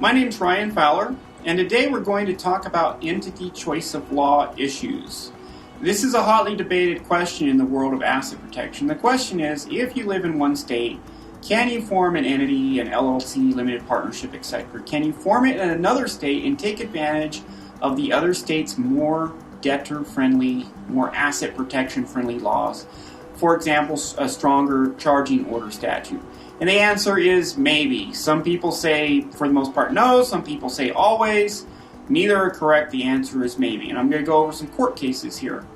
My name's Ryan Fowler, and today we're going to talk about entity choice of law issues. This is a hotly debated question in the world of asset protection. The question is, if you live in one state, can you form an entity, an LLC, limited partnership, etc.? Can you form it in another state and take advantage of the other state's more debtor-friendly, more asset protection-friendly laws? For example, a stronger charging order statute. And the answer is maybe. Some people say, for the most part, no. Some people say always. Neither are correct. The answer is maybe. And I'm going to go over some court cases here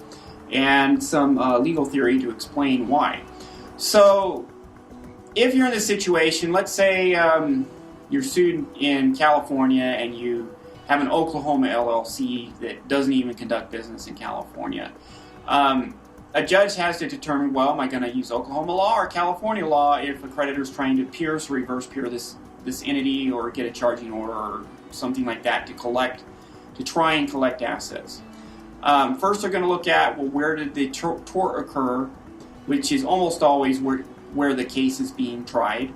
and some legal theory to explain why. So, if you're in this situation, let's say you're sued in California and you have an Oklahoma LLC that doesn't even conduct business in California. A judge has to determine, well, am I going to use Oklahoma law or California law if a creditor is trying to pierce or reverse pierce this entity or get a charging order or something like that to try and collect assets. First, they're going to look at, well, where did the tort occur, which is almost always where the case is being tried,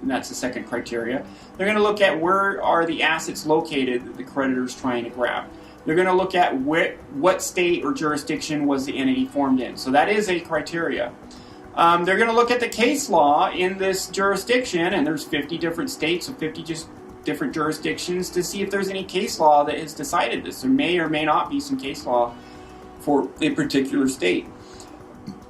and that's the second criteria. They're going to look at where are the assets located that the creditor is trying to grab. They're going to look at what state or jurisdiction was the entity formed in. So that is a criteria. They're going to look at the case law in this jurisdiction, and there's 50 different states, so 50 just different jurisdictions, to see if there's any case law that has decided this. There may or may not be some case law for a particular state.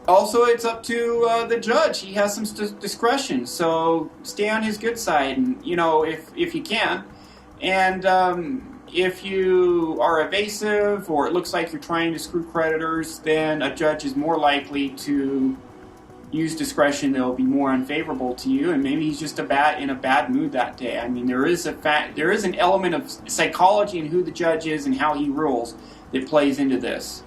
Also, it's up to the judge. He has some discretion, so stay on his good side, and if you can. And if you are evasive or it looks like you're trying to screw creditors, then a judge is more likely to use discretion that will be more unfavorable to you, and maybe he's just in a bad mood that day. I mean, there is an element of psychology in who the judge is and how he rules that plays into this.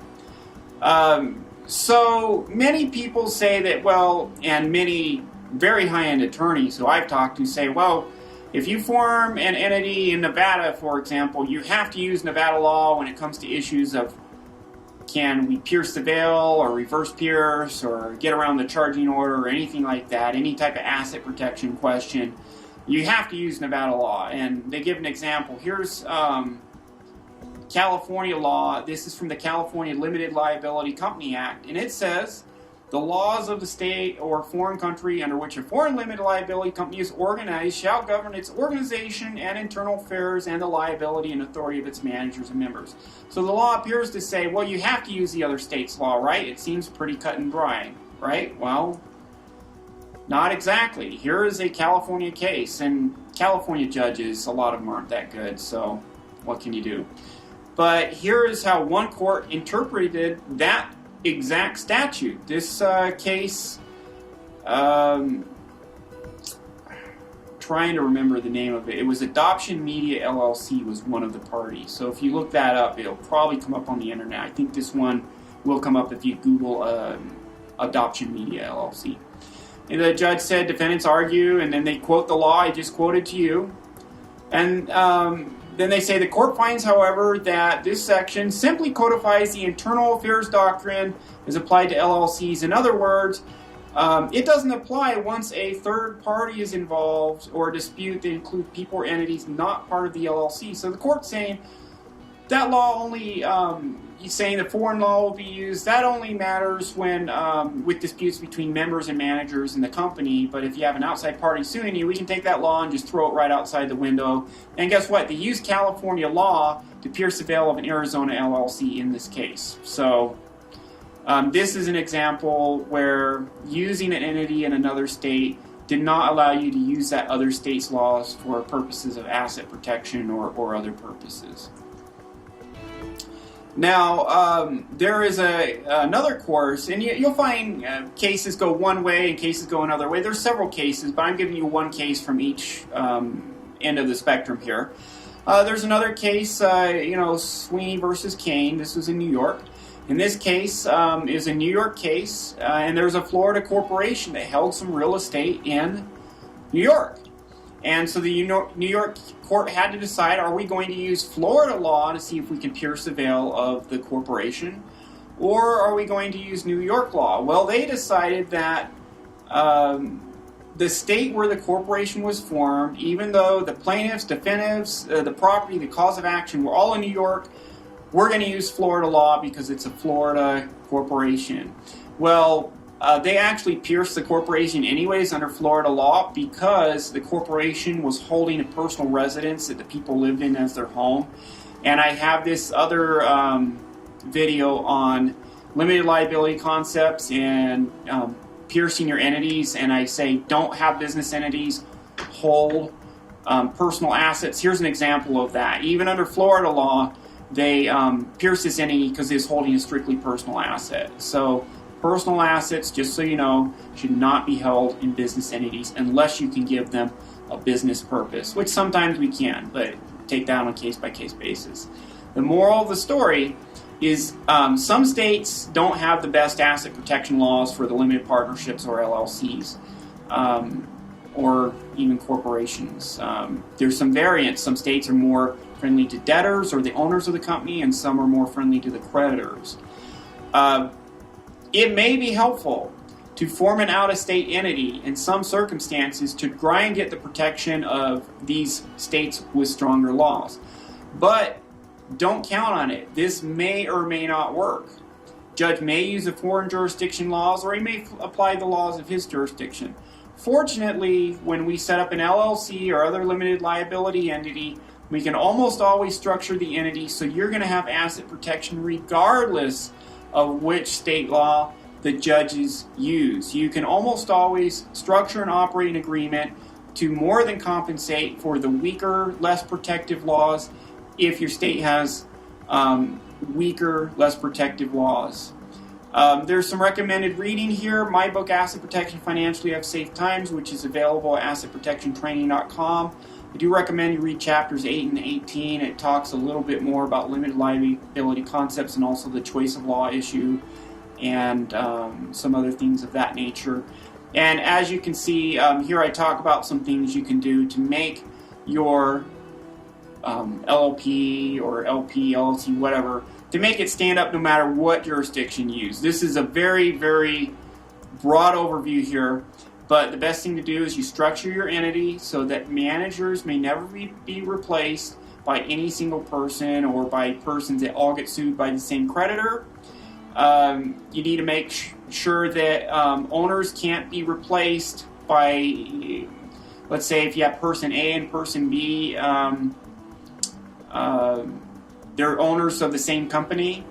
So many people say that, well, and many very high-end attorneys who I've talked to say, well, if you form an entity in Nevada, for example, you have to use Nevada law when it comes to issues of can we pierce the veil or reverse pierce or get around the charging order or anything like that, any type of asset protection question. You have to use Nevada law. And they give an example. Here's California law. This is from the California Limited Liability Company Act. And it says, the laws of the state or foreign country under which a foreign limited liability company is organized shall govern its organization and internal affairs and the liability and authority of its managers and members. So the law appears to say, well, you have to use the other state's law, right? It seems pretty cut and dry, right? Well, not exactly. Here is a California case, and California judges, a lot of them aren't that good, so what can you do? But here is how one court interpreted that exact statute. This case, trying to remember the name of it. It was Adoption Media LLC was one of the parties. So if you look that up, it'll probably come up on the internet. I think this one will come up if you Google Adoption Media LLC. And the judge said, defendants argue, and then they quote the law I just quoted to you. And then they say the court finds, however, that this section simply codifies the internal affairs doctrine as applied to LLCs. In other words, it doesn't apply once a third party is involved or a dispute that includes people or entities not part of the LLC. So the court's saying that law only, he's saying that foreign law will be used. That only matters when with disputes between members and managers in the company. But if you have an outside party suing you, we can take that law and just throw it right outside the window. And guess what? They use California law to pierce the veil of an Arizona LLC in this case. So this is an example where using an entity in another state did not allow you to use that other state's laws for purposes of asset protection or other purposes. Now, there is another course, and you'll find cases go one way and cases go another way. There's several cases, but I'm giving you one case from each end of the spectrum here. There's another case, Sweeney versus Kane. This was in New York. In this case, is a New York case, and there's a Florida corporation that held some real estate in New York. And so the New York court had to decide, are we going to use Florida law to see if we can pierce the veil of the corporation, or are we going to use New York law? Well, they decided that the state where the corporation was formed, even though the plaintiffs, defendants, the property, the cause of action were all in New York, we're going to use Florida law because it's a Florida corporation. Well, they actually pierced the corporation anyways under Florida law because the corporation was holding a personal residence that the people lived in as their home. And I have this other video on limited liability concepts and piercing your entities, and I say don't have business entities hold personal assets. Here's an example of that. Even under Florida law, they pierce this entity because it's holding a strictly personal asset. So personal assets, just so you know, should not be held in business entities unless you can give them a business purpose, which sometimes we can, but take that on a case-by-case basis. The moral of the story is some states don't have the best asset protection laws for the limited partnerships or LLCs or even corporations. There's some variants. Some states are more friendly to debtors or the owners of the company, and some are more friendly to the creditors. It may be helpful to form an out-of-state entity in some circumstances to try and get the protection of these states with stronger laws. But don't count on it. This may or may not work. Judge may use the foreign jurisdiction laws, or he may apply the laws of his jurisdiction. Fortunately, when we set up an LLC or other limited liability entity, we can almost always structure the entity so you're going to have asset protection regardless of which state law the judges use. You can almost always structure an operating agreement to more than compensate for the weaker, less protective laws if your state has weaker, less protective laws. There's some recommended reading here. My book, Asset Protection Financially Have Safe Times, which is available at AssetProtectionTraining.com. I do recommend you read chapters 8 and 18. It talks a little bit more about limited liability concepts and also the choice of law issue and some other things of that nature. And as you can see, here I talk about some things you can do to make your LLP or LP, LLC, whatever, to make it stand up no matter what jurisdiction you use. This is a very, very broad overview here, but the best thing to do is you structure your entity so that managers may never be replaced by any single person or by persons that all get sued by the same creditor. You need to make sure that owners can't be replaced by, let's say if you have person A and person B, they're owners of the same company,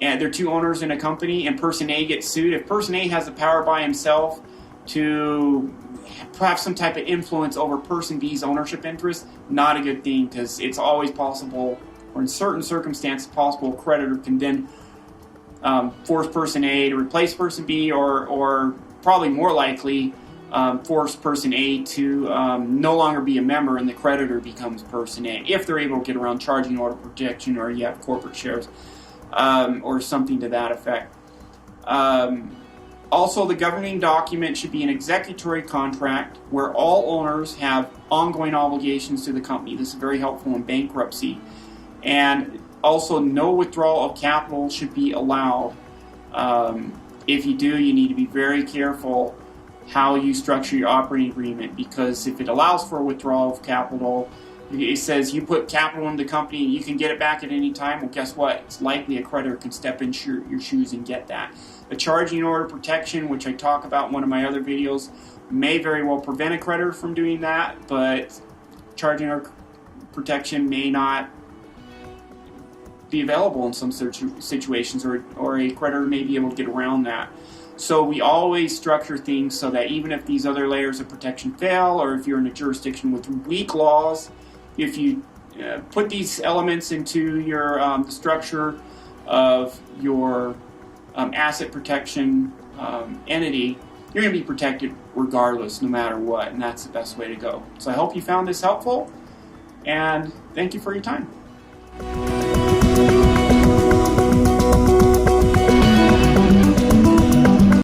and they're two owners in a company, and person A gets sued. If person A has the power by himself to have some type of influence over person B's ownership interest, not a good thing, because it's always possible, or in certain circumstances possible, a creditor can then force person A to replace person B, or probably more likely force person A to no longer be a member, and the creditor becomes person A, if they're able to get around charging order protection, or you have corporate shares, or something to that effect. Also, the governing document should be an executory contract where all owners have ongoing obligations to the company. This is very helpful in bankruptcy. And also, no withdrawal of capital should be allowed. If you do, you need to be very careful how you structure your operating agreement, because if it allows for a withdrawal of capital, it says you put capital in the company and you can get it back at any time. Well, guess what? It's likely a creditor can step into your shoes and get that. A charging order protection, which I talk about in one of my other videos, may very well prevent a creditor from doing that, but charging order protection may not be available in some situations, or a creditor may be able to get around that. So we always structure things so that even if these other layers of protection fail, or if you're in a jurisdiction with weak laws, if you put these elements into your the structure of your asset protection entity, you're going to be protected regardless, no matter what, and that's the best way to go. So I hope you found this helpful, and thank you for your time.